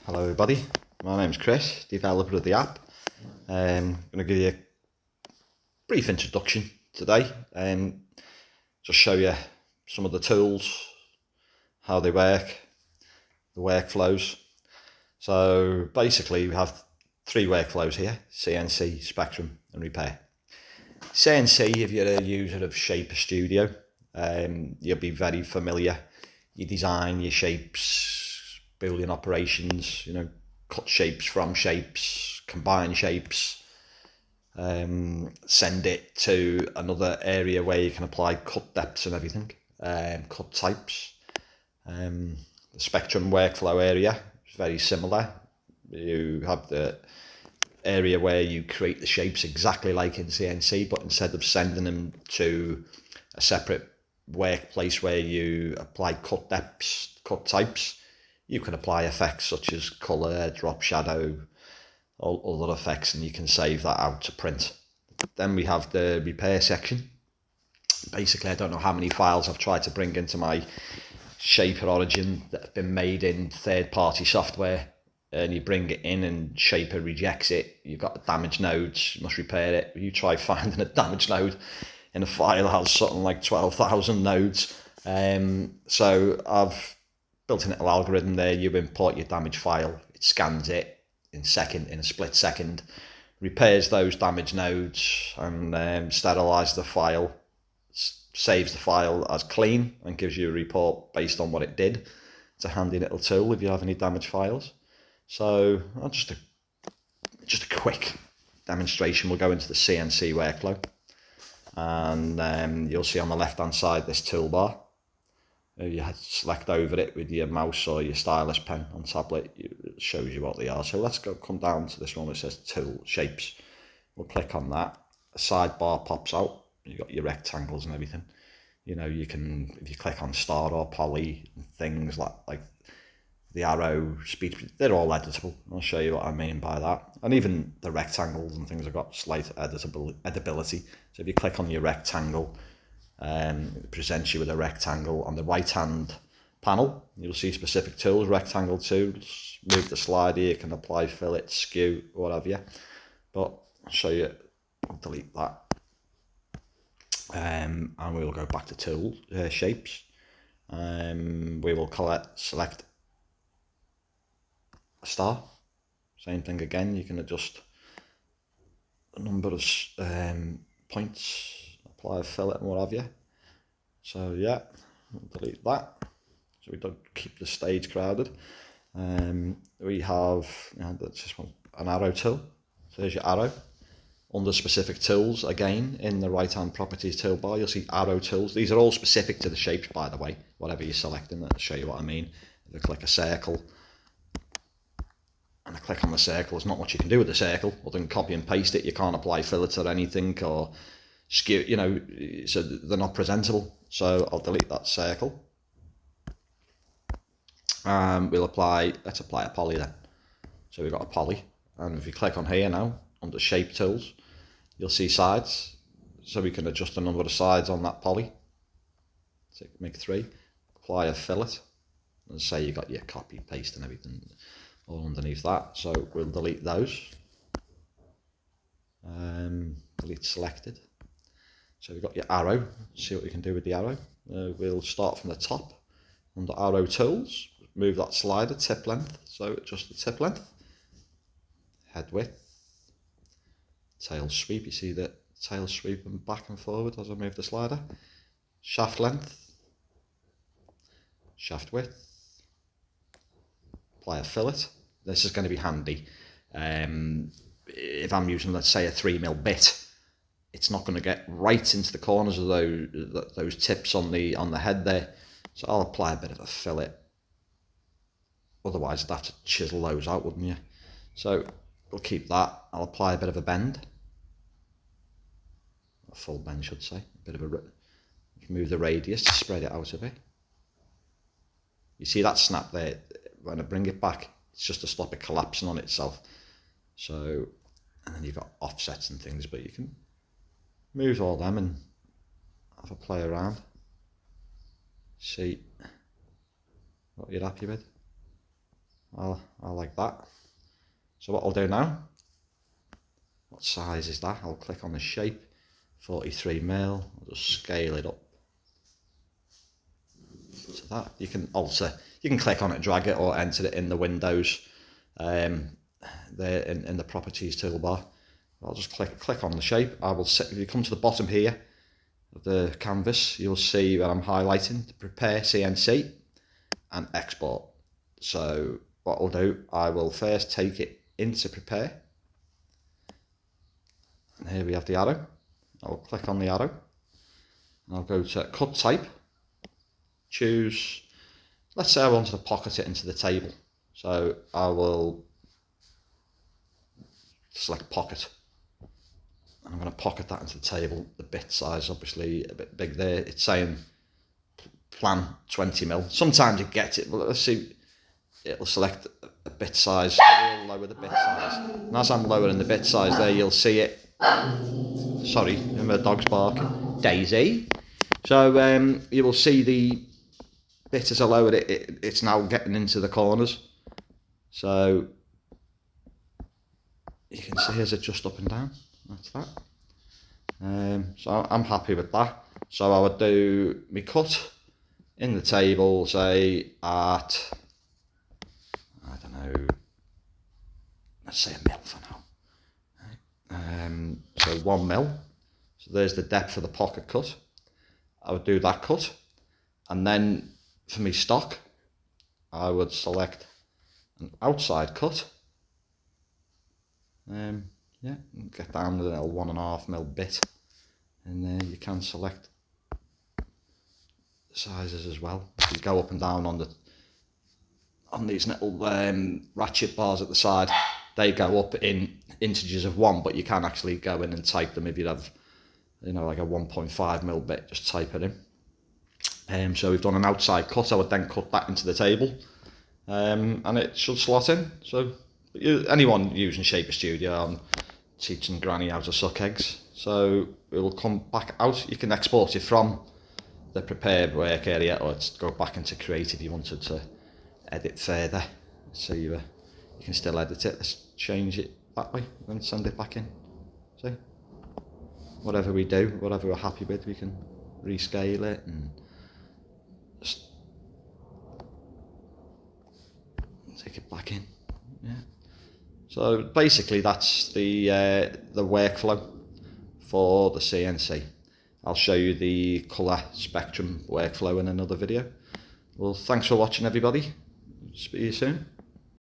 Hello everybody, my name's Chris, developer of the app. I'm going to give you a brief introduction today and just show you some of the tools, how they work, the workflows. So basically we have three workflows here: CNC, Spectrum and Repair. CNC, if you're a user of Shaper Studio, you'll be very familiar. You design your shapes, Boolean operations, cut shapes from shapes, combine shapes, send it to another area where you can apply cut depths and everything, cut types. The Spectrum workflow area is very similar. You have the area where you create the shapes exactly like in CNC, but instead of sending them to a separate workplace where you apply cut depths, cut types, you can apply effects such as color, drop shadow, all other effects, and you can save that out to print. Then we have the repair section. Basically, I don't know how many files I've tried to bring into my Shaper origin that have been made in third-party software, and you bring it in and Shaper rejects it. You've got damaged nodes, you must repair it. You try finding a damaged node in a file that has something like 12,000 nodes. So I've built a little algorithm there. You import your damaged file, it scans it in a split second, repairs those damaged nodes and sterilises the file, saves the file as clean and gives you a report based on what it did. It's a handy little tool if you have any damaged files. So just a quick demonstration. We'll go into the CNC workflow, and you'll see on the left hand side this toolbar. You select over it with your mouse or your stylus pen on tablet. It shows you what they are. So let's come down to this one that says tool shapes. We'll click on that. A sidebar pops out. You've got your rectangles and everything. You can, if you click on star or poly, things like the arrow, speed, they're all editable. I'll show you what I mean by that. And even the rectangles and things have got slight editability. So if you click on your rectangle, it presents you with a rectangle. On the right hand panel, you'll see specific tools, rectangle tools. Move the slider, you can apply fillet, skew, whatever. But I'll show you, I'll delete that. And we will go back to tools, shapes. We will select a star. Same thing again, you can adjust a number of points, apply a fillet and what have you. So yeah, we'll delete that so we don't keep the stage crowded. We have that's just an arrow tool. So there's your arrow. Under specific tools, again in the right hand properties toolbar, you'll see arrow tools. These are all specific to the shapes, by the way, whatever you're selecting. I'll show you what I mean. If I click a circle and I click on the circle, there's not much you can do with the circle other than copy and paste it. You can't apply fillets or anything or skew, so they're not presentable. So I'll delete that circle. Let's apply a poly then. So we've got a poly, and if you click on here now, under shape tools, you'll see sides. So we can adjust the number of sides on that poly. So make 3, apply a fillet, and say you got your copy, paste and everything all underneath that. So we'll delete those. Delete selected. So we've got your arrow. See what we can do with the arrow. We'll start from the top. Under arrow tools, move that slider, tip length. So adjust the tip length. Head width. Tail sweep. You see the tail sweeping back and forward as I move the slider. Shaft length. Shaft width. Apply a fillet. This is going to be handy. If I'm using, let's say, a 3mm bit, it's not going to get right into the corners of those tips on the head there. So I'll apply a bit of a fillet. Otherwise, I'd have to chisel those out, wouldn't you? So we'll keep that. I'll apply a bit of a bend. A full bend, should say. A bit of a move the radius to spread it out a bit. You see that snap there? When I bring it back, it's just to stop it collapsing on itself. So, and then you've got offsets and things, but you can move all them and have a play around. See what you're happy with. I like that. So what I'll do now, what size is that? I'll click on the shape, 43mm, I'll just scale it up to that. You can click on it, drag it, or enter it in the windows there in the properties toolbar. I'll just click on the shape. If you come to the bottom here of the canvas, you'll see that I'm highlighting to prepare CNC and export. So what I'll do, I will first take it into prepare. And here we have the arrow. I'll click on the arrow. And I'll go to cut type. Choose, let's say I wanted to pocket it into the table. So I will select pocket. I'm going to pocket that into the table. The bit size obviously a bit big there. It's saying plan 20mm. Sometimes it gets it, but let's see. It'll select a bit size. I'll lower the bit size. And as I'm lowering the bit size there, you'll see it. Sorry, my dog's barking. Daisy. So you will see the bit as I lower it, it's now getting into the corners. So you can see as it just up and down. That's that. So I'm happy with that. So I would do my cut in the table, say at, I don't know, let's say 1mm for now. So 1mm. So there's the depth of the pocket cut. I would do that cut, and then for me stock, I would select an outside cut. Yeah, get down to the 1.5mm bit, and you can select the sizes as well. You go up and down on these little ratchet bars at the side. They go up in integers of 1, but you can actually go in and type them if you have, like a 1.5mm bit. Just type it in. So we've done an outside cut. I would then cut that into the table, and it should slot in. So anyone using Shaper Studio, I'm teaching Granny how to suck eggs. So it will come back out. You can export it from the prepared work area, or go back into Create if you wanted to edit further. So you can still edit it. Let's change it that way and send it back in. See, whatever we do, whatever we're happy with, we can rescale it and just take it back in. Yeah. So basically that's the workflow for the CNC. I'll show you the colour spectrum workflow in another video. Well, thanks for watching everybody. Speak to you soon.